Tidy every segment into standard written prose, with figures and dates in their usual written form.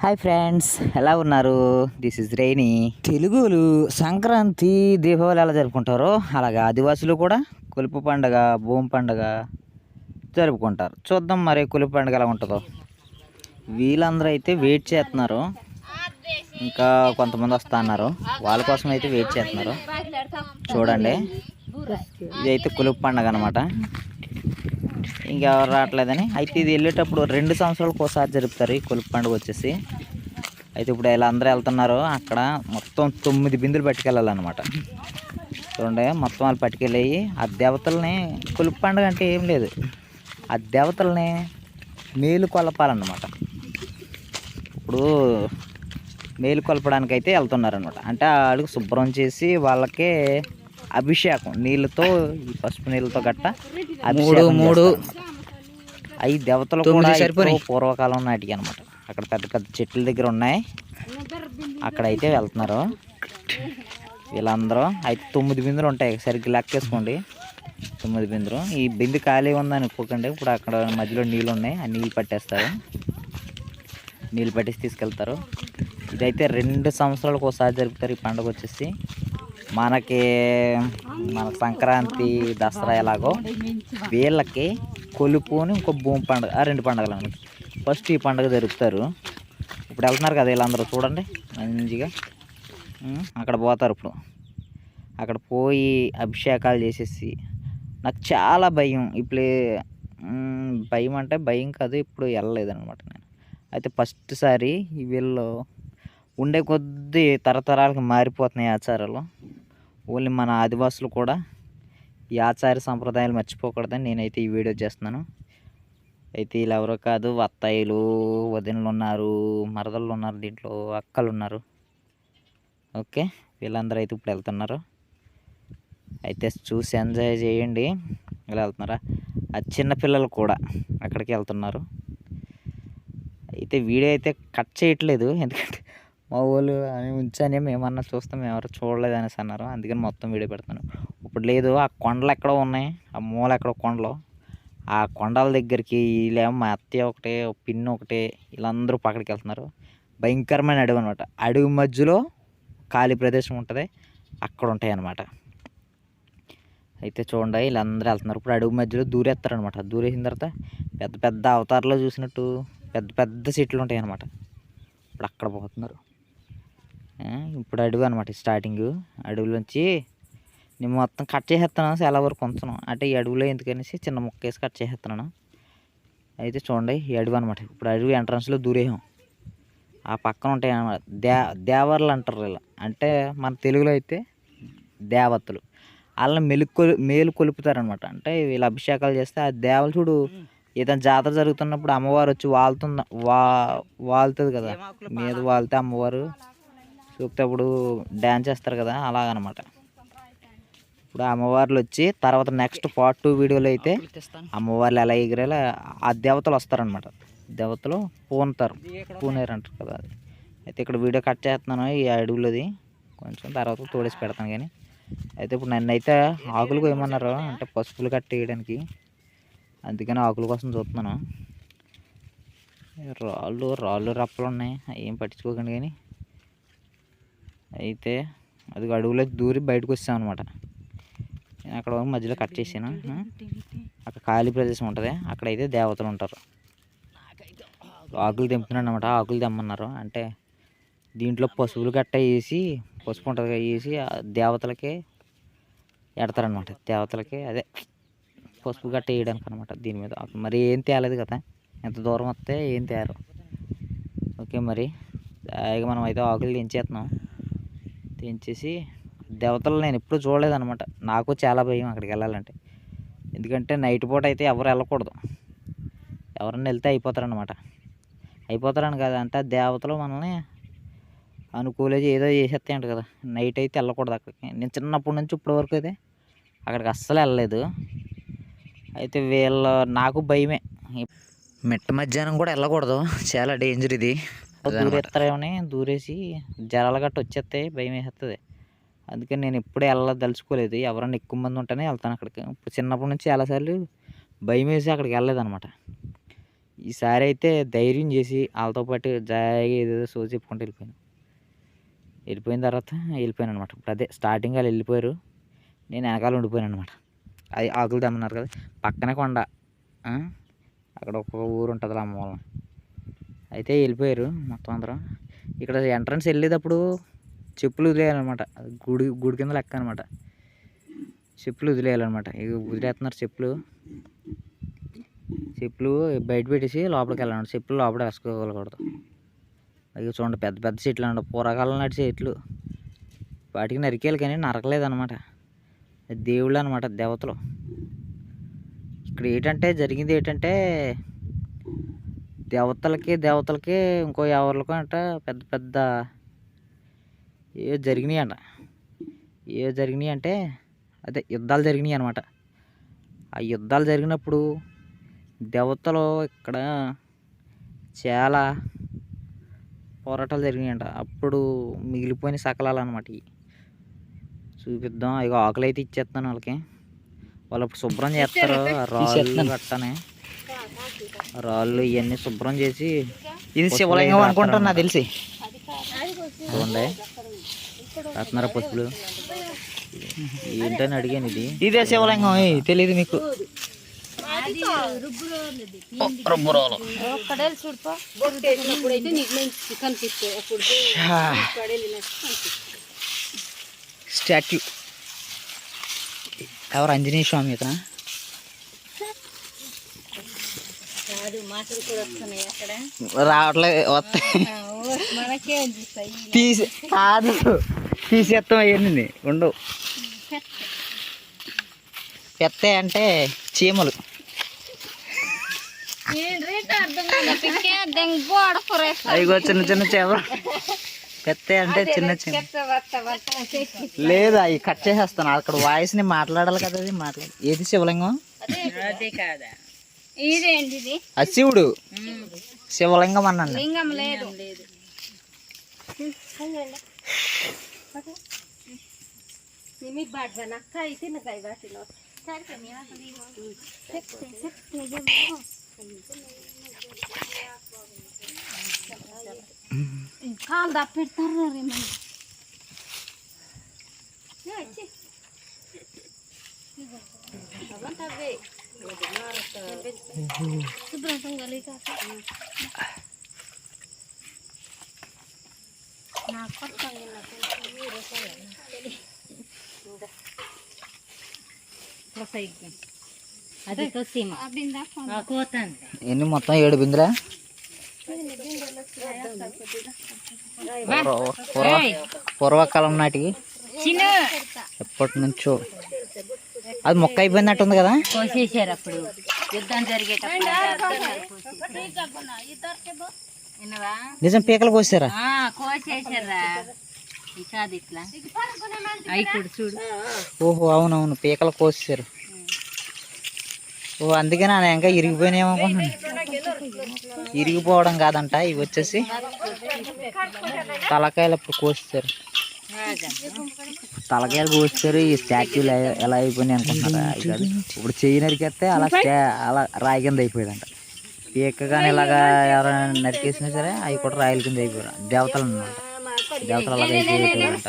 Hi friends, ఎలా ఉన్నారు? This is rainy. తెలుగులు Sankranti Deepavali ఎలా జరుపుకుంటారో అలాగే ఆదివాసులు కూడా కొలుపు పండగ, భూమి పండగ జరుపుకుంటారు. చూద్దాం మరి కొలుపు పండగ ఎలా ఉంటుందో. వీళ్ళందరూ అయితే వెయిట్ చేస్తున్నారు, ఇంకా కొంతమంది వస్తా అన్నారు, వాళ్ళ కోసం అయితే వెయిట్ చేస్తున్నారు. చూడండి, ఇదైతే కొలుపు పండగ అనమాట. ఇంకెవరు రావట్లేదని అయితే ఇది వెళ్ళేటప్పుడు 2 సంవత్సరాలకు ఒకసారి జరుపుతారు ఈ కొలుపు పండుగ వచ్చేసి. అయితే ఇప్పుడు ఇలా అందరూ వెళ్తున్నారు, అక్కడ మొత్తం 9 బిందులు పట్టుకెళ్ళాలన్నమాట. చూడండి, మొత్తం వాళ్ళు పట్టుకెళ్ళి ఆ దేవతల్ని, కొలుపు పండుగ అంటే ఏం లేదు, ఆ దేవతల్ని మేలు కొలపాలన్నమాట. ఇప్పుడు మేలు కొలపడానికి అయితే వెళ్తున్నారనమాట. అంటే వాళ్ళకి శుభ్రం చేసి వాళ్ళకే అభిషేకం నీళ్ళతో, ఈ పసుపు నీళ్ళతో గట్ట మూడు 5 దేవతలు కూడా పూర్వకాలం నాటికి అనమాట. అక్కడ పెద్ద పెద్ద చెట్ల దగ్గర ఉన్నాయి, అక్కడైతే వెళ్తున్నారు వీళ్ళందరూ. అయితే 9 బిందులు ఉంటాయి, సరిగ్గా లెక్కేసుకోండి. 9 బిందులు. ఈ బిందు ఖాళీ ఉందని అనుకోకండి, ఇప్పుడు అక్కడ మధ్యలో నీళ్ళు ఉన్నాయి, ఆ నీళ్ళు పట్టేస్తారు, నీళ్ళు పట్టేసి తీసుకెళ్తారు. ఇదైతే 2 సంవత్సరాలకు ఒకసారి జరుపుతారు ఈ పండుగ వచ్చేసి. మనకి సంక్రాంతి, దసరా ఎలాగో వీళ్ళకి కొలుపుని ఇంకో భూమి పండుగ, ఆ 2 పండుగలు అనమాట. ఫస్ట్ ఈ పండుగ జరుపుతారు. ఇప్పుడు వెళ్తున్నారు కదా వీళ్ళందరూ, చూడండి మంచిగా అక్కడ పోతారు. ఇప్పుడు అక్కడ పోయి అభిషేకాలు చేసేసి, నాకు చాలా భయం ఇప్పుడు. భయం అంటే భయం కాదు, ఇప్పుడు వెళ్ళలేదు అనమాట నేను. అయితే ఫస్ట్ సారి వీళ్ళు ఉండే కొద్దీ తరతరాలకు మారిపోతున్నాయి ఆచారాలు. ఓన్లీ మన ఆదివాసులు కూడా ఈ ఆచార సంప్రదాయాలు మర్చిపోకూడదని నేనైతే ఈ వీడియో చేస్తున్నాను. అయితే వీళ్ళు ఎవరో కాదు, అత్తయ్యలు, వదినలు ఉన్నారు, మరదళ్ళు ఉన్నారు, దీంట్లో అక్కలు ఉన్నారు. ఓకే, వీళ్ళందరూ అయితే ఇప్పుడు వెళ్తున్నారు. అయితే చూసి ఎంజాయ్ చేయండి. ఇలా వెళ్తున్నారా, ఆ చిన్నపిల్లలు కూడా అక్కడికి వెళ్తున్నారు. అయితే వీడియో అయితే కట్ చేయట్లేదు, ఎందుకంటే మా వాళ్ళు అని ఉంచానే మేమన్నా చూస్తాం, ఎవరు చూడలేదు అనేసి అన్నారు, అందుకని మొత్తం వీడియో పెడతాను. ఇప్పుడు లేదు, ఆ కొండలు ఎక్కడో ఉన్నాయి, ఆ మూల ఎక్కడో కొండలు, ఆ కొండల దగ్గరికి వీళ్ళేమో మా అత్తయ్య ఒకటే, పిన్ని ఒకటే, వీళ్ళందరూ పక్కడికి వెళ్తున్నారు. భయంకరమైన అడవి అనమాట. అడవి మధ్యలో ఖాళీ ప్రదేశం ఉంటుంది, అక్కడ ఉంటాయి అన్నమాట. అయితే చూడండి, వీళ్ళందరూ వెళ్తున్నారు. ఇప్పుడు అడవి మధ్యలో దూరేస్తారనమాట. దూరేసిన తర్వాత పెద్ద పెద్ద అవతారంలో చూసినట్టు పెద్ద పెద్ద చెట్లు ఉంటాయి అన్నమాట. ఇప్పుడు అక్కడ పోతున్నారు. ఇప్పుడు అడవి అనమాట, స్టార్టింగ్ అడవిలోంచి నేను మొత్తం కట్ చేసేస్తున్నాను, చాలా వరకు ఉంచును అంటే ఈ అడవిలో ఎందుకనేసి చిన్న ముక్క వేసి కట్ చేసేస్తున్నాను. అయితే చూడండి, ఈ అడవి అనమాట. ఇప్పుడు అడవి ఎంట్రన్స్లో దూరేసాం. ఆ పక్కన ఉంటాయి అన్నమాట దేవర్లు అంటారు ఇలా, అంటే మన తెలుగులో అయితే దేవతలు. వాళ్ళని మేలు కొలుపుతారనమాట. అంటే వీళ్ళు అభిషేకాలు చేస్తే ఆ దేవతలు చూడు, ఏదైనా జాతర జరుగుతున్నప్పుడు అమ్మవారు వచ్చి వాళ్తుంది కదా, మీద వాళ్తే అమ్మవారు చూపుతప్పుడు డ్యాన్స్ చేస్తారు కదా, అలాగనమాట. ఇప్పుడు అమ్మవార్లు వచ్చి తర్వాత నెక్స్ట్ పార్ట్ 2 వీడియోలో అయితే అమ్మవార్లు ఎలా ఎగిరేలా ఆ దేవతలు వస్తారనమాట. దేవతలు పూనేరు అంటారు కదా అది. అయితే ఇక్కడ వీడియో కట్ చేస్తున్నాను ఈ అడవులది, కొంచెం తర్వాత తోడేసి పెడతాను. కానీ అయితే ఇప్పుడు నన్ను అయితే ఆకులు కోయమన్నారు, అంటే పసుపులు కట్టేయడానికి, అందుకని ఆకుల కోసం చూస్తున్నాను. రాళ్ళు రప్పలు ఉన్నాయి, ఏం పట్టించుకోకండి. కానీ అయితే అది అడవులోకి దూరి బయటకు వచ్చామన్నమాట. నేను అక్కడ మధ్యలో కట్ చేసాను. అక్కడ ఖాళీ ప్రదేశం ఉంటుంది, అక్కడైతే దేవతలు ఉంటారు. ఆకులు తెంపుతున్నాను అనమాట. ఆకులు తెమ్మన్నారు, అంటే దీంట్లో పసుపులు గట్ట వేసి, పసుపు ఉంటుంది కదా వేసి దేవతలకే ఎడతారనమాట. దేవతలకి అదే పసుపు గట్ట వేయడానికి అనమాట. దీని మీద మరి ఏం తేలేదు కదా, ఎంత దూరం వస్తే ఏం తేరు. ఓకే, మరి ఇక మనం అయితే ఆకులు తెంచేస్తున్నాం. తెంచేసి దేవతలు నేను ఎప్పుడూ చూడలేదన్నమాట. నాకు చాలా భయం అక్కడికి వెళ్ళాలంటే, ఎందుకంటే నైట్ పూట అయితే ఎవరు వెళ్ళకూడదు. ఎవరన్నా వెళ్తే అయిపోతారని కదా, అంటే దేవతలు మనల్ని అనుకూలేజ్ ఏదో చేసేస్తాయంట కదా. నైట్ అయితే వెళ్ళకూడదు అక్కడికి. నేను చిన్నప్పటి నుంచి ఇప్పటి వరకు అయితే అక్కడికి అస్సలు వెళ్ళలేదు. అయితే నాకు భయమే, మిట్ట మధ్యాహ్నం కూడా వెళ్ళకూడదు, చాలా డేంజర్ ఇది. దూరేస్తారేమని దూరేసి జలాలు గట్ట వచ్చేస్తాయి, భయం వేసేస్తుంది. అందుకని నేను ఎప్పుడూ వెళ్ళదలుచుకోలేదు. ఎవరన్నా ఎక్కువ మంది ఉంటేనే వెళ్తాను అక్కడికి. చిన్నప్పటి నుంచి చాలాసార్లు భయం వేసి అక్కడికి వెళ్ళలేదు అనమాట. ఈసారి అయితే ధైర్యం చేసి వాళ్ళతో పాటు జాయిగా ఏదేదో సో చెప్పుకుంటూ వెళ్ళిపోయిన తర్వాత వెళ్ళిపోయాను అనమాట. ఇప్పుడు అదే స్టార్టింగ్ వాళ్ళు వెళ్ళిపోయారు, నేను వెనకాల ఉండిపోయాను అనమాట. అది ఆకులు తెమ్మన్నారు కదా, పక్కనే కొండ, అక్కడ ఒక్కొక్క ఊరు ఉంటుంది అమ్మ వాళ్ళ. అయితే వెళ్ళిపోయారు మొత్తం అందరం. ఇక్కడ ఎంట్రన్స్ వెళ్ళేటప్పుడు చెప్పులు వదిలేయాలన్నమాట. గుడి కింద లెక్క అనమాట. చెప్పులు వదిలేయాలన్నమాట. ఇక వదిలేస్తున్నారు చెప్పులు బయట పెట్టేసి లోపలికి వెళ్ళాలి. చెప్పులు లోపల వేసుకోగలకూడదు. అవి చూడండి, పెద్ద పెద్ద చెట్లు అండి, పూర్వకాలం నాటి చెట్లు. వాటికి నరికేయాలి కానీ నరకలేదన్నమాట. దేవుళ్ళు అనమాట, దేవతలు. ఇక్కడ జరిగింది ఏంటంటే దేవతలకి ఇంకో ఎవరికో అంట పెద్ద పెద్ద జరిగినాయి అంటే అదే యుద్ధాలు జరిగినాయి అనమాట. ఆ యుద్ధాలు జరిగినప్పుడు దేవతలు ఇక్కడ చాలా పోరాటాలు జరిగినాయంట. అప్పుడు మిగిలిపోయిన శకలాలు అనమాట. చూపిద్దాం. ఇక ఆకులు అయితే ఇచ్చేస్తాను వాళ్ళకి. వాళ్ళు అప్పుడు శుభ్రం చేస్తారు. రాళ్ళు కట్టనే రాళ్ళు ఇవన్నీ శుభ్రం చేసి, ఇది శివలింగం అనుకుంటాను నాకు తెలిసి. చూడండి రత్నార పసుపులు ఏంటని అడిగాను. ఇదే శివలింగం, తెలియదు మీకు? స్టాట్యూ ఎవరు? ఆంజనేయ స్వామి ఇతను. రావట్లేదు, వస్తాయి తీసేస్తాం. అవన్నీ ఉండవు. పెద్ద అంటే చీమలు. అయ్యో చిన్న చిన్న చేపలు. పెద్ద అంటే చిన్న చీమ. లేదు, అవి కట్ చేసేస్తాను. అక్కడ వాయిస్ని మాట్లాడాలి కదా. అది మాట్లాడు. ఏది శివలింగం? అది శివుడు. శివలింగం అన్నాను. కాలు దప్పెడతారు. ఎన్ని మొత్తం 7 బిందులా? పూర్వకాలం నాటికి ఎప్పటి నుంచో. అది మొక్క అయిపోయినట్టుంది కదా. కోసేసారు అప్పుడు యుద్ధం జరిగేటప్పుడు. నిజం, పీకలు కోసారా? కోసేసారా? ఇట్లా చూడు. ఓహో, అవునవును, పీకలు కోసారు. ఓ అందుకని ఆయన ఇంకా ఇరిగిపోయినాయేమనుకుంటున్నాను. ఇరిగిపోవడం కాదంట, ఇవి వచ్చేసి తలకాయలు అప్పుడు కోస్తారు. తలకాయలు కోస్తారు. ఈ స్టాచ్యూలు ఎలా అయిపోయినాయి అనుకుంటున్నారా? కాదు, ఇప్పుడు చెయ్యి నరికేస్తే అలా రాయి కింద అయిపోయాడంట. పీక కానీ ఇలాగా ఎవరైనా నరికేసినా సరే అవి కూడా రాయల కింద అయిపోయాడు. దేవతలు అనమాట. దేవతలు అలాగ అయిపోయాడంట.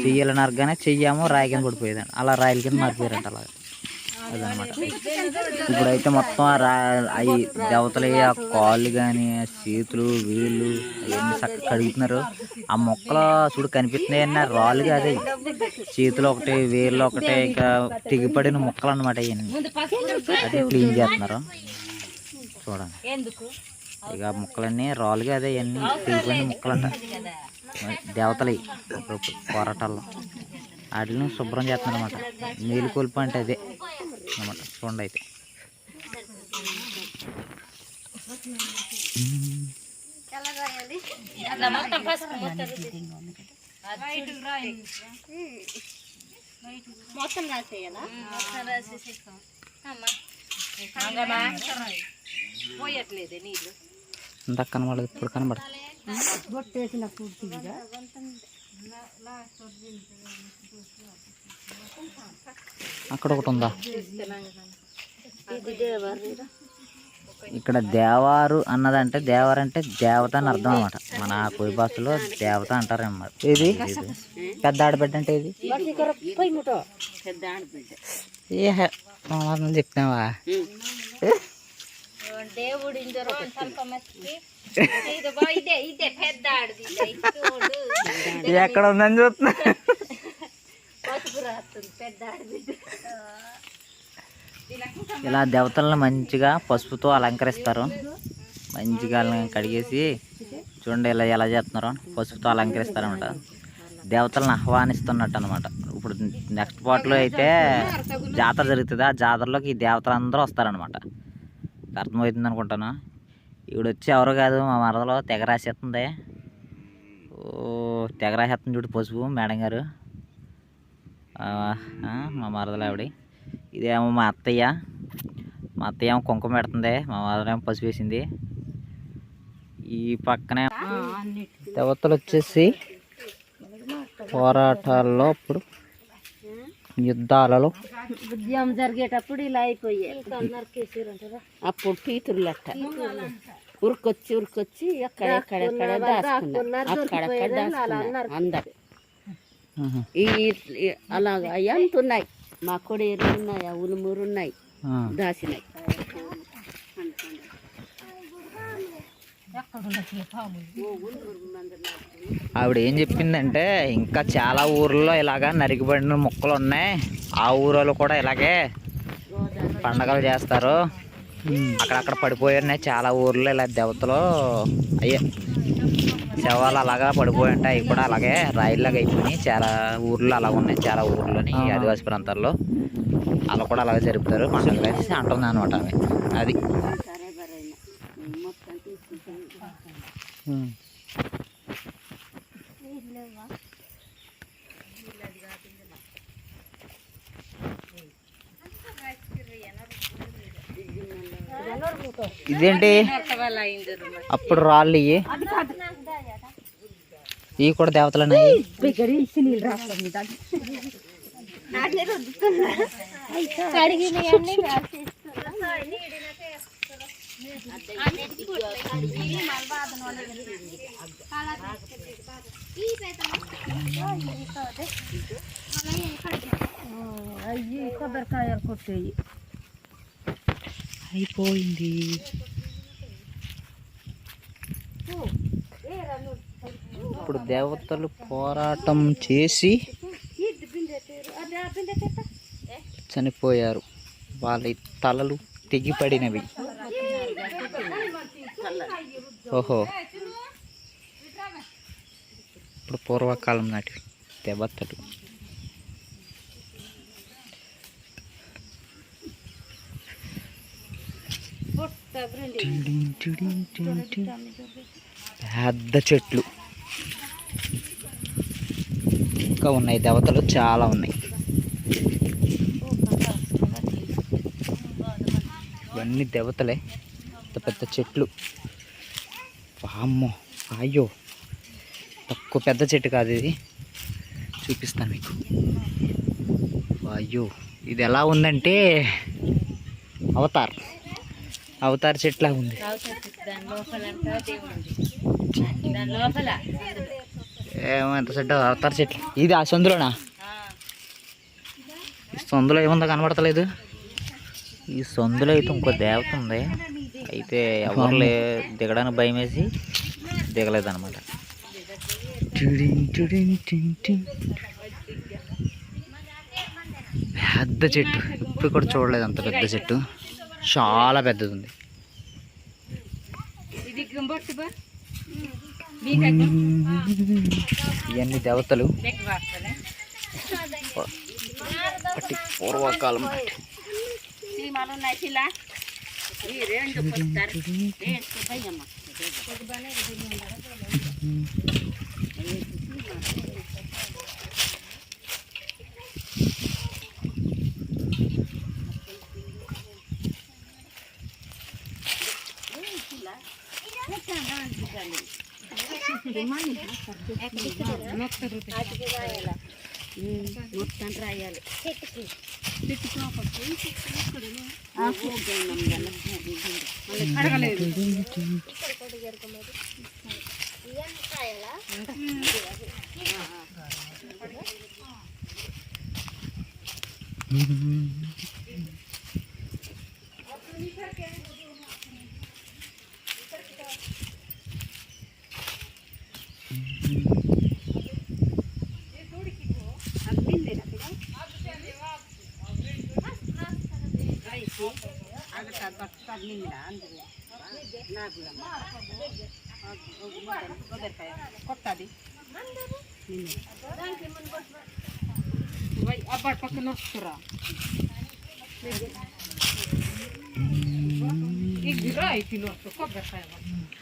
చెయ్యాలి నరకగానే చెయ్యేమో రాయి కింద పడిపోయేదంట. అలా రాయల కింద మారిపోయారంట. అలాగా అదనమాట. ఇప్పుడైతే మొత్తం అవి దేవతలు ఆ కాళ్ళు కానీ చేతులు వేళ్ళు అవన్నీ చక్కగా కడుగుతున్నారు. ఆ మొక్కలు చూడు కనిపిస్తున్నాయన్న రాళ్ళు కాదు, చేతులు ఒకటి వేళ్ళు ఒకటి ఇంకా తెగిపడిన మొక్కలు అన్నమాట. అవన్నీ అది క్లీన్ చేస్తున్నారు. చూడండి, ఇక మొక్కలన్నీ రాళ్ళు కాదు, అవన్నీ తెగిపోయిన మొక్కలు అంట. దేవతలు పోరాటాల్లో వాటిని శుభ్రం చేస్తున్నారు అనమాట. మేలుకొల్పు అంటే అదే అనమాట. చూడండి అయితే మొత్తం రాసేయాలా? పోయట్లేదే నీళ్ళు. ఇంత కనబడదు, ఇప్పుడు కనబడదు. బొట్టేసిన పూర్తిగా అక్కడ ఒకటి ఉందా? ఇక్కడ దేవారు అన్నదంటే దేవారు అంటే దేవత అని అర్థం అనమాట. మన కోయి భాషలో దేవత అంటారు అన్నమాట. ఇది పెద్ద ఆడబిడ్డ అంటే ఇది ఏ చెప్తావా? ఎక్కడ ఉందని చూస్తున్నా. ఇలా దేవతలను మంచిగా పసుపుతో అలంకరిస్తారు. మంచిగా కడిగేసి చూడండి ఇలా ఎలా చేస్తున్నారో పసుపుతో అలంకరిస్తారు అనమాట. దేవతలను ఆహ్వానిస్తున్నట్టు అనమాట. ఇప్పుడు నెక్స్ట్ పార్ట్లో అయితే జాతర జరుగుతుంది. ఆ జాతరలోకి ఈ దేవతలందరూ వస్తారనమాట. అర్థమవుతుంది అనుకుంటాను. ఇప్పుడు వచ్చి ఎవరు కాదు, మా మరదలో తెగ రాసేస్తుంది. ఓ తెగ రాసేస్తుంది చూడు పసుపు మేడం గారు. మా మరదలు ఆవిడ. ఇదేమో మా అత్తయ్య. మా అత్తయ్య ఏమో కుంకుమ పెడుతుంది, మా మరదలేమో పసుపు వేసింది. ఈ పక్కనే దేవతలు వచ్చేసి పోరాటాల్లో అప్పుడు యుద్ధాలలో ఉద్యమం జరిగేటప్పుడు ఇలా అయిపోయాయి. అప్పుడు పీతురులట్ట ఉరికొచ్చి ఎక్కడెక్కడ దాచుకున్నారు అందరు. అలాగా ఎంత ఉన్నాయి, మా కొడేరు ఉన్నాయి, ఉలుమూరు ఉన్నాయి, దాసినాయి. ఆవిడ ఏం చెప్పిందంటే ఇంకా చాలా ఊర్లో ఇలాగా నరికిబడిన మొక్కలు ఉన్నాయి. ఆ ఊరిలో కూడా ఇలాగే పండగలు చేస్తారు. అక్కడక్కడ పడిపోయి చాలా ఊర్లో ఇలా దేవతలు అయ్యే శవాలు అలాగా పడిపోయి ఉంటాయి. అవి కూడా అలాగే రాయిల్లాగా అయిపోయినాయి. చాలా ఊర్లో అలా ఉన్నాయి. చాలా ఊర్లోని ఆదివాసీ ప్రాంతాల్లో అలా కూడా అలాగే జరుపుతారు పండుగలు అనేసి అంటుంది అనమాట. అది ఇదేంటి అప్పుడు రాళ్ళు ఇవి కూడా దేవతలన్నాయి. కొబ్బరికాయలు కొట్టేయి అయిపోయింది. ఇప్పుడు దేవతలు పోరాటం చేసి చనిపోయారు. వాళ్ళ తలలు తెగిపడినవి. ఓహో, ఇప్పుడు పూర్వకాలం నాటివి దేవతలు. పెద్ద చెట్లు ఇంకా ఉన్నాయి. దేవతలు చాలా ఉన్నాయి. ఇవన్నీ దేవతలే. పెద్ద పెద్ద చెట్లు. వామ్మో, అయ్యో తక్కువ పెద్ద చెట్టు కాదు ఇది. చూపిస్తాను మీకు. అయ్యో ఇది ఎలా ఉందంటే అవతార్ చెట్లా ఉంది. ఏమో ఎంత చెట్టు అవతార్ చెట్లు. ఇది ఆ సందులోనా? ఈ సందులో ఏముందో కనబడతలేదు. ఈ సందులో అయితే ఇంకో దేవత ఉంది. అయితే ఎవరు దిగడానికి భయం వేసి దిగలేదన్నమాట. పెద్ద చెట్టు ఇప్పుడు కూడా చూడలేదు. అంత పెద్ద చెట్టు, చాలా పెద్దది ఉంది. ఇవన్నీ దేవతలు పూర్వకాలం. మొత్తం రాయాలి.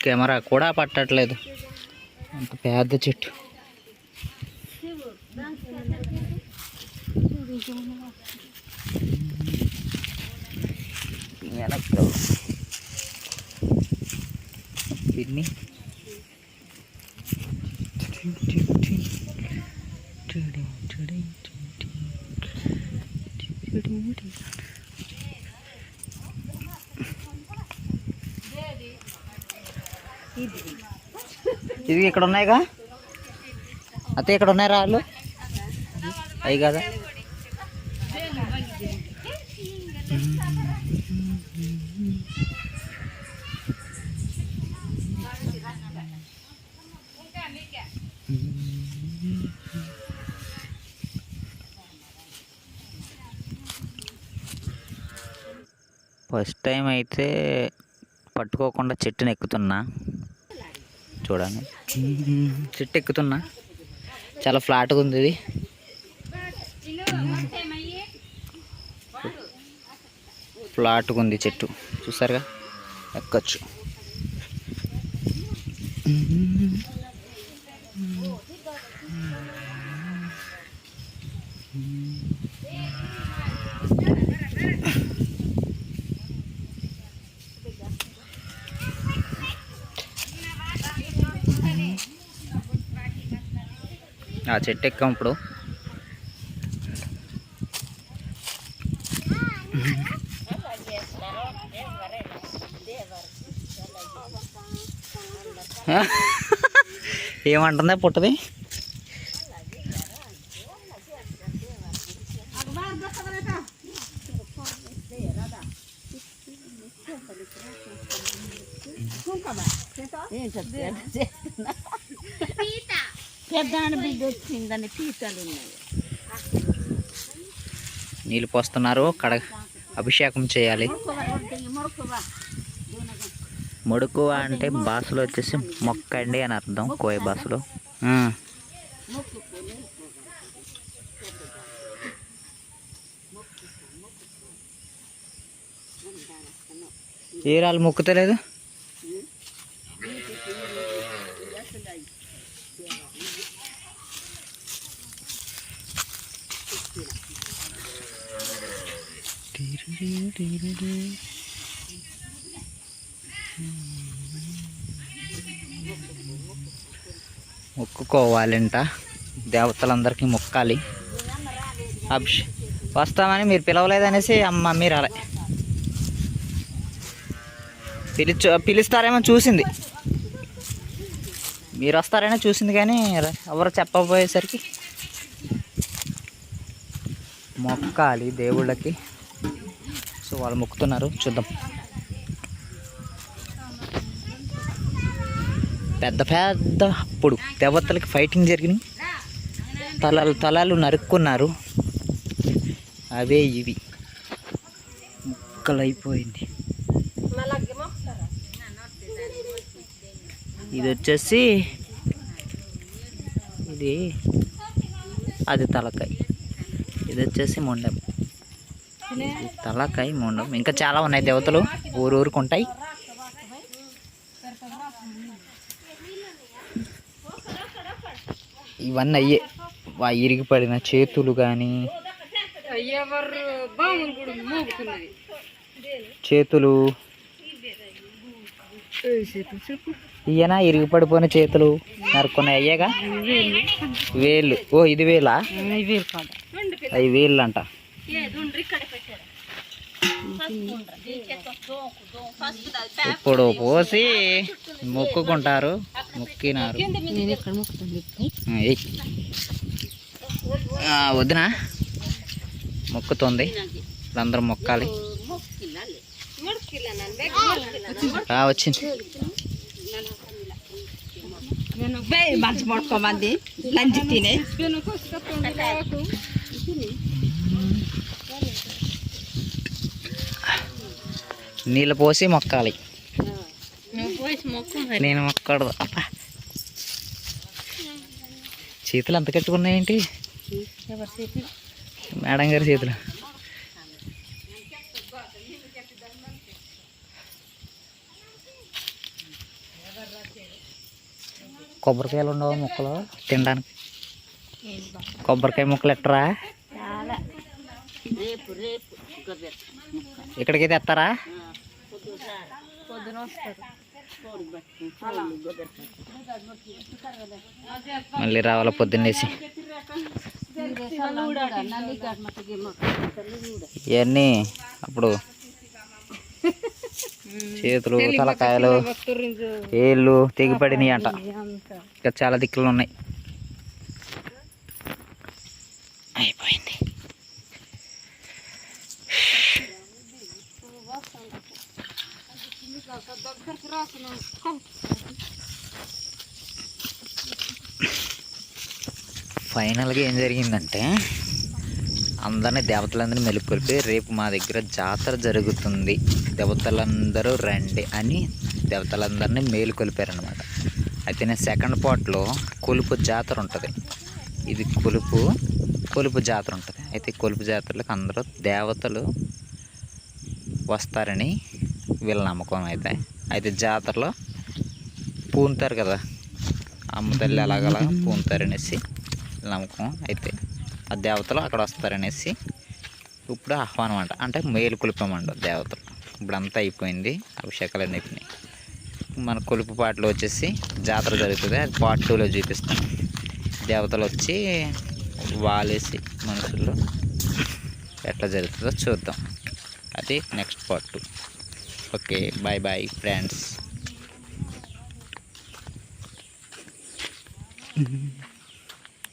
కెమెరా కూడా పట్టట్లేదు, అంత పెద్ద చెట్టు. పిన్ని ఇది ఇక్కడ ఉన్నాయిగా అతే, ఇక్కడ ఉన్నాయి రాళ్ళు అవి కదా. ఫస్ట్ టైం అయితే పట్టుకోకుండా చెట్టుని ఎక్కుతున్నా. చూడండి, చెట్టు ఎక్కుతున్నా, చాలా ఫ్లాట్గా ఉంది ఇది. ఫ్లాట్గా ఉంది చెట్టు, చూసారుగా, ఎక్కొచ్చు. ఆ చెట్టు ఎక్కాం ఇప్పుడు. ఏమంటుందా పుట్టది? నీళ్ళు పోస్తున్నారు, అభిషేకం చేయాలి. మొడుకు అంటే భాషలో వచ్చేసి మొక్కండి అని అర్థం, కోయ భాషలో. ఏ రాళ్ళు మొక్కుతలేదు? మొక్కుకోవాలంట, దేవతలందరికీ మొక్కాలి. వస్తామని మీరు పిలవలేదనేసి మమ్మీ రాలే. పిలుస్తారేమో చూసింది, మీరు వస్తారనే చూసింది, కానీ ఎవరు చెప్పబోయేసరికి మొక్కాలి దేవుళ్ళకి. సో వాళ్ళు మొక్కుతున్నారు, చూద్దాం. పెద్ద పెద్ద అప్పుడు దేవతలకి ఫైటింగ్ జరిగినాయి, తలాలు నరుక్కున్నారు, అవే ఇవి ముక్కలైపోయింది. ఇది వచ్చేసి ఇది అది తలకాయ, ఇది వచ్చేసి మొండం. తలకాయ, మొండం, ఇంకా చాలా ఉన్నాయి దేవతలు, ఊరూరికి ఉంటాయి. ఇవన్నీ అయ్యే ఇరిగిపడిన చేతులు కానీ, చేతులు ఈయన ఇరిగి పడిపోయిన చేతులు నరుక్కున్నాయి అయ్యేగా వేళ్ళు. ఓ ఇది వేలా? అవి వేళ్ళు అంట. ఇప్పుడు పోసి మొక్కుకుంటారు. మొక్కినారు. వద్దునా మొక్కుతుంది. అందరూ మొక్కాలి. వచ్చింది. మంచి పడుకోమంది లంచ్ తినే నీళ్ళు పోసి మొక్కాలి. నేను మొక్కడు. అబ్బా చేతులు అంత కట్టుకున్నాయేంటి? మేడం గారి చేతులు. కొబ్బరికాయలు ఉండవు మొక్కలు తినడానికి? కొబ్బరికాయ ముక్కలు ఎట్టరా? ఇక్కడికి తెస్తారా? మళ్ళీ రావాల పొద్దున్నేసి. ఇవన్నీ అప్పుడు చేతులు తలకాయలు ఏళ్ళు తెగిపడినాయి అంట. ఇంకా చాలా దిక్కులు ఉన్నాయి. అయిపోయింది. ఫైనల్గా ఏం జరిగిందంటే అందరినీ దేవతలందరినీ మెలుకొల్పి రేపు మా దగ్గర జాతర జరుగుతుంది, దేవతలందరూ రండి అని దేవతలందరినీ మేలుకొల్పారనమాట. అయితే నేను సెకండ్ పార్ట్లో కొలుపు జాతర ఉంటుంది. ఇది కొలుపు జాతర ఉంటుంది. అయితే కొలుపు జాతరలకు అందరూ దేవతలు వస్తారని వీళ్ళ నమ్మకం. అయితే జాతరలో పూనుతారు కదా, అమ్మ తల్లి అలాగలా పూనుతారనేసి నమ్మకం. అయితే ఆ దేవతలు అక్కడ వస్తారనేసి ఇప్పుడు ఆహ్వానం అంట, అంటే మేలు కొలిపామంట దేవతలు. ఇప్పుడు అంతా అయిపోయింది, అభిషేకాలు అన్నీ అయిపోయినాయి. మన కొలుపు పాటలో వచ్చేసి జాతర జరుగుతుంది. అది పార్ట్ 2లో చూపిస్తాం. దేవతలు వచ్చి వాలేసి మనుషుల్లో ఎట్లా జరుగుతుందో చూద్దాం. అది next part 2. Okay, bye bye friends.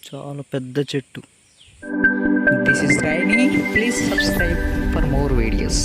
చాలా పెద్ద చెట్టు. This is rainy. Please subscribe for more videos.